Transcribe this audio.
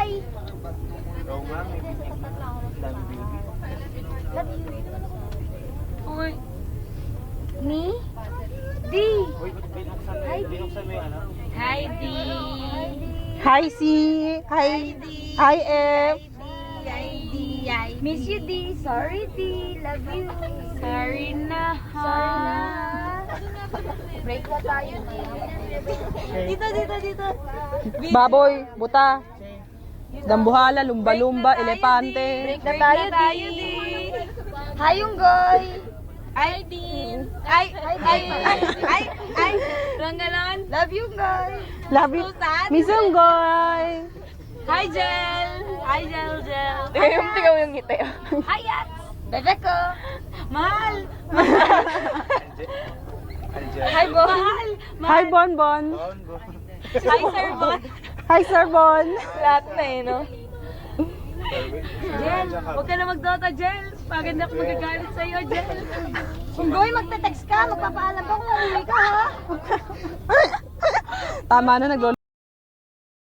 Hi! Oo nga, may picnic na. Dami baby. Love you. Uy. Me? D! Uy, binuksan mo yung ano? Hi, D. Hi, C. Hi. Hi, F. Hi, D. Hi, D. Miss you, D. Sorry, D. Love you. Sorry na, ha? Sorry na. Break na tayo, D. Dito. Baboy, buta. Dambuhala, lumba-lumba, elepante. Break na tayo, D. Hi, Unggoy. Hi, Dean. Ay. Ranggalan. Love you, Unggoy. Love you. Miss Unggoy. Hi, Jel. Hi, Jel. Tingnan mo yung ngiti. Hi, Yat. Bebe ko. Mahal. Angel. Hi, Bon. Hi, Bonbon. Hi, Sir Bon. Hi, Sir Bon. Lahat na eh, no? Jel, huwag ka na magdota, Jel. Maganda ako magagalit sa'yo, Jel. Unggoy, magte-text ka. Magpapaalam ka kung uuwi ka, ha? Tama na,